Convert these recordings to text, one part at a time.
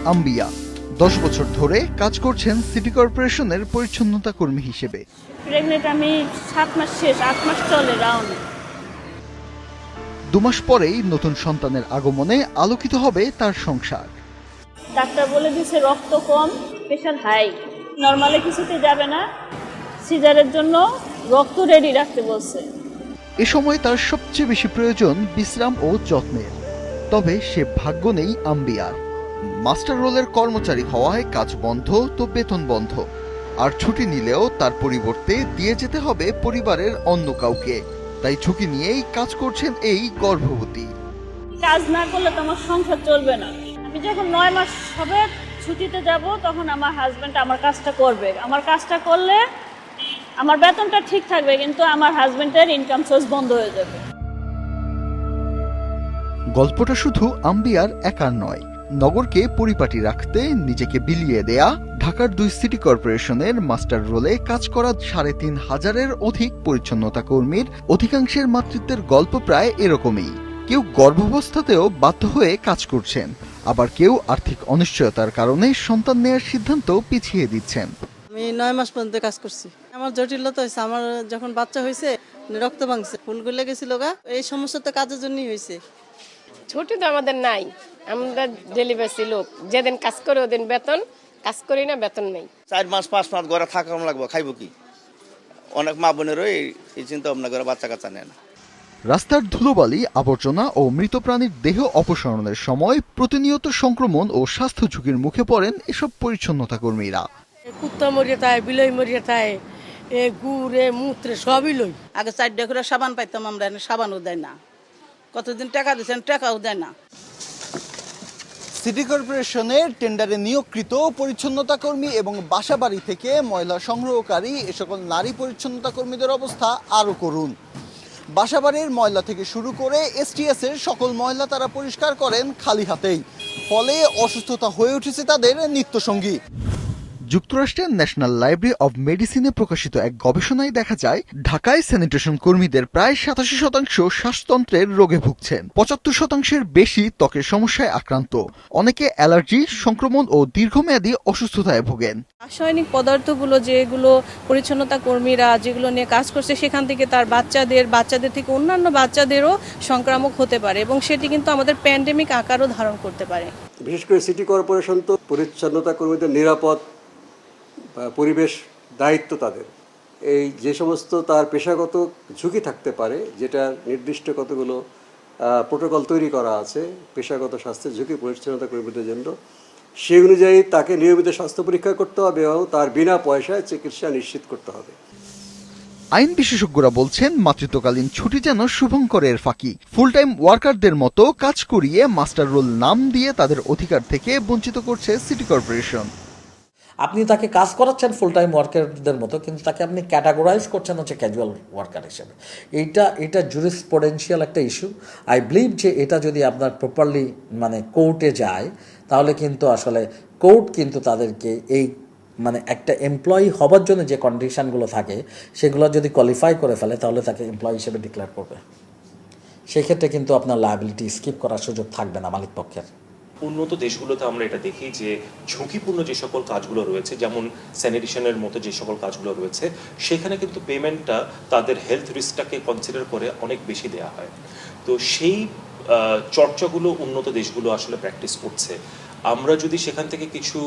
আম্বিয়া। 10 বছর ধরে কাজ করছেন সিটি কর্পোরেশনের পরিচ্ছন্নতা কর্মী হিসেবে। প্রেগনেন্ট আমি 7 মাস শেষ, 8 মাস চলে রাউন্ড। 2 মাস পরেই নতুন সন্তানের আগমনে আলোকিত হবে তার সংসার। ডাক্তার বলে দিয়েছে রক্ত কম, প্রেশার হাই, নরমালে কিছুতে যাবে না, সিজারের জন্য রক্ত রেডি রাখতে বলছে। এ সময় তার সবচেয়ে বেশি প্রয়োজন বিশ্রাম ও যত্নের। তবে সে ভাগ্য নেই আম্বিয়ার। মাস্টার রোলের কর্মচারী হওয়ায় কাজ বন্ধ তো বেতন বন্ধ, আর ছুটি নিলেও তার পরিবর্তে দিয়ে যেতে হবে পরিবারের অন্য কাউকে। তাই ঝুঁকি নিয়েই কাজ করছেন এই গর্ভবতী। কাজ না করলে তো আমার সংসার চলবে না। আমি যখন 9 মাস হবে ছুটিতে যাব, তখন আমার হাজবেন্ড আমার কাজটা করবে। আমার কাজটা করলে আমার বেতনটা ঠিক থাকবে, কিন্তু আমার হাজবেন্ডের ইনকাম সোর্স বন্ধ হয়ে যাবে। গল্পটা শুধু আম্বিয়ার একার নয়। নগরকে পরিপাটি রাখতে নিজেকে বিলিয়ে দেয়া ঢাকার 2 সিটি কর্পোরেশনের মাস্টার রোলে কাজ করা 3,500-এর অধিক পরিচ্ছন্নতা কর্মীর অধিকাংশের মাতৃত্বের গল্প প্রায় এরকমই। কেউ গর্ভাবস্থাতেও বাধ্য হয়ে কাজ করছেন, আবার কেউ আর্থিক অনিশ্চয়তার কারণে সন্তান নেয়ার সিদ্ধান্ত পিছিয়ে দিচ্ছেন। আমি 9 মাস পর্যন্ত কাজ করছি। আমার জটিলতা হয়েছে, আমার যখন বাচ্চা হয়েছে রক্ত ভাঙছে, ফুলগুলো লেগেছিল গা, এই সমস্যা তো কাজের জন্যই হয়েছে। ছুটি তো আমাদের নাই, আমরা ডেলিভারি লোক, যেদিন কাজ করে ওদিন বেতন, কাজ করি না বেতন নেই। 4 মাস 5 মাস ঘরে থাকা লাগবো, খাইবো কি? অনেক মা বোনেরও এই চিন্তা ভাবনা করে বাচ্চা কাচ্চা নেয় না। রাস্তার ধুলোবালি, আবর্জনা ও মৃত প্রাণীর দেহ অপসারণের সময় প্রতিনিয়ত সংক্রমণ ও স্বাস্থ্য ঝুঁকির মুখে পড়েন এসব পরিচ্ছন্নতা কর্মীরা। কুত্তা মরিয়া তাই, বিলই মরিয়া তাই, গুড়ে মূত্রে সবই লই। আগে 4 করে সাবান পাইতাম আমরা, সাবানও দেয় না। কতদিন টাকা দিচ্ছেন, টাকাও দেয় না। সিটি কর্পোরেশনের টেন্ডারে নিয়োগকৃত পরিচ্ছন্নতা কর্মী এবং বাসাবাড়ি থেকে ময়লা সংগ্রহকারী এ সকল নারী পরিচ্ছন্নতা কর্মীদের অবস্থা আরও করুণ। বাসাবাড়ির ময়লা থেকে শুরু করে এসটিএস এর সকল ময়লা তারা পরিষ্কার করেন খালি হাতেই। ফলে অসুস্থতা হয়ে উঠেছে তাদের নিত্যসঙ্গী। যুক্তরাষ্ট্রের ন্যাশনাল লাইব্রেরি অব মেডিসিনে প্রকাশিত এক গবেষণায় দেখা যায়, ঢাকায় স্যানিটেশন কর্মীদের প্রায় 87% শ্বাসতন্ত্রের রোগে ভুগছেন। 75%-এর বেশি ত্বকের সমস্যায় আক্রান্ত। অনেকে অ্যালার্জি, সংক্রমণ ও দীর্ঘমেয়াদী অসুস্থতায় ভোগেন। রাসায়নিক পদার্থগুলো যেগুলো পরিচ্ছন্নতা কর্মীরা যেগুলো নিয়ে কাজ করছে, সেখান থেকে তার বাচ্চাদের থেকে অন্যান্য বাচ্চাদেরও সংক্রামক হতে পারে, এবং সেটি কিন্তু আমাদের প্যান্ডেমিক আকারও ধারণ করতে পারে। বিশেষ করে সিটি কর্পোরেশন তো পরিচ্ছন্নতা কর্মীদের নিরাপদ পরিবেশ দায়িত্ব তাদের। এই যে সমস্ত তার পেশাগত ঝুঁকি থাকতে পারে, যেটা নির্দিষ্ট কতগুলো প্রোটোকল তৈরি করা আছে পেশাগত স্বাস্থ্যের ঝুঁকি পরিচ্ছন্নতা কর্মীদের জন্য, সেই অনুযায়ী তাকে নিয়মিত স্বাস্থ্য পরীক্ষা করতে হবে এবং তার বিনা পয়সায় চিকিৎসা নিশ্চিত করতে হবে। আইন বিশেষজ্ঞরা বলছেন, মাতৃত্বকালীন ছুটি যেন শুভঙ্করের ফাঁকি। ফুল টাইম ওয়ার্কারদের মতো কাজ করিয়ে মাস্টার রোল নাম দিয়ে তাদের অধিকার থেকে বঞ্চিত করছে সিটি কর্পোরেশন। আপনি তাকে কাজ করাচ্ছেন ফুল টাইম ওয়ার্কারদের মতো, কিন্তু তাকে আপনি ক্যাটাগরাইজ করছেন হচ্ছে ক্যাজুয়াল ওয়ার্কার হিসেবে। এটা জুরিসপ্রুডেন্সিয়াল একটা ইস্যু। আই বিলিভ যে এটা যদি আপনার প্রপারলি কোর্টে যায়, তাহলে কিন্তু আসলে কোর্ট কিন্তু তাদেরকে এই একটা এমপ্লয়ি হবার জন্য যে কন্ডিশনগুলো থাকে সেগুলো যদি কোয়ালিফাই করে ফেলে, তাহলে তাকে এমপ্লয়ি হিসেবে ডিক্লেয়ার করবে। সেক্ষেত্রে কিন্তু আপনার লায়াবিলিটি স্কিপ করার সুযোগ থাকবে না মালিক পক্ষের। উন্নত দেশগুলোতে আমরা এটা দেখি যে ঝুঁকিপূর্ণ যে সকল কাজগুলো রয়েছে, যেমন স্যানিটেশনের মতো যে সকল কাজগুলো রয়েছে, সেখানে কিন্তু পেমেন্টটা তাদের হেলথ রিস্কটাকে কনসিডার করে অনেক বেশি দেওয়া হয়। তো সেই চর্চাগুলো উন্নত দেশগুলো আসলে প্র্যাকটিস করছে। আমরা যদি সেখান থেকে কিছু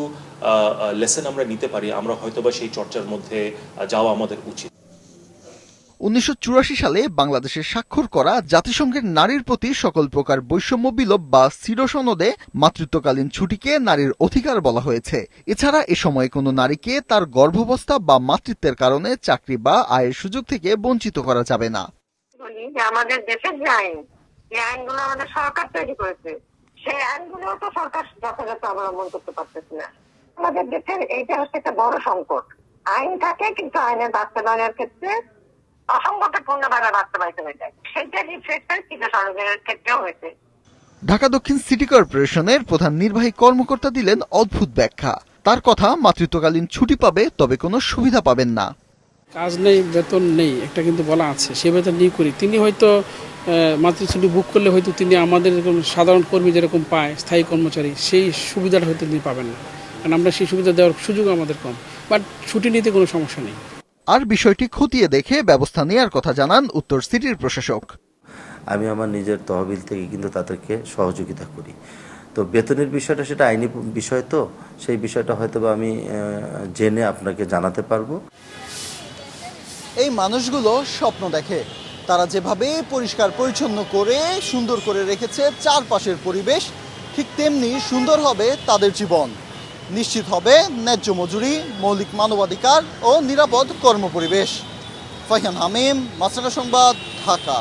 লেসন আমরা নিতে পারি, আমরা হয়তোবা সেই চর্চার মধ্যে যাওয়া আমাদের উচিত। 1984 সালে বাংলাদেশে স্বাক্ষর করা জাতিসংঘের নারীর প্রতি সকল প্রকার বৈষম্য বিলোপ বা সিডো সনদে মাতৃত্বকালীন ছুটিকে নারীর অধিকার বলা হয়েছে। এছাড়া এ সময় কোনো নারীকে তার গর্ভাবস্থা বা মাতৃত্বের কারণে চাকরি বা আয়ের সুযোগ থেকে বঞ্চিত করা যাবে না। আমাদের দেশের যে আইনগুলো আমাদের সরকার তৈরি করেছে, সেই আইনগুলো তো সরকার যথাযথ অবলম্বন করতে পারতেছে না। আমাদের দেশের এইটা হচ্ছে একটা বড় সংকট। আইন থাকে, কিন্তু আইনের বাস্তবায়নের ক্ষেত্রে অসংগঠনপূর্ণভাবে বাস্তবায়িত হয়ে যায়। সেইটা রিফ্লেক্ট সিডো সনদের ক্ষেত্রেও হয়েছে। ঢাকা দক্ষিণ সিটি কর্পোরেশনের প্রধান নির্বাহী কর্মকর্তা দিলেন অদ্ভুত ব্যাখ্যা। তার কথা, মাতৃত্বকালীন ছুটি পাবে, তবে কোনো সুবিধা পাবেন না। কাজ নেই, বেতন নেই, একটা কিন্তু বলা আছে, সে বেতন নিয়ে করি। তিনি হয়তো মাতৃছুটি বুক করলে হয়তো তিনি আমাদের এরকম সাধারণ কর্মী যেরকম পায় স্থায়ী কর্মচারী, সেই সুবিধাটা হয়তো তিনি পাবেন না, কারণ আমরা সেই সুবিধা দেওয়ার সুযোগ আমাদের কম। বাট ছুটি নিতে কোনো সমস্যা নেই। আর বিষয়টি খতিয়ে দেখে ব্যবস্থা নেওয়ার কথা জানান উত্তর সিটির প্রশাসক। আমি আমার নিজের তহবিল থেকে কিন্তু তাদেরকে সহযোগিতা করি। তো বেতনের বিষয়টা সেটা আইনি বিষয়, তো সেই বিষয়টা হয়তো আমি জেনে আপনাকে জানাতে পারবো। এই মানুষগুলো স্বপ্ন দেখে, তারা যেভাবে পরিষ্কার পরিচ্ছন্ন করে সুন্দর করে রেখেছে চারপাশের পরিবেশ, ঠিক তেমনি সুন্দর হবে তাদের জীবন। নিশ্চিত হবে ন্যায্য মজুরি, মৌলিক মানবাধিকার ও নিরাপদ কর্মপরিবেশ। ফাইহান হামিম, মাছরাঙা সংবাদ, ঢাকা।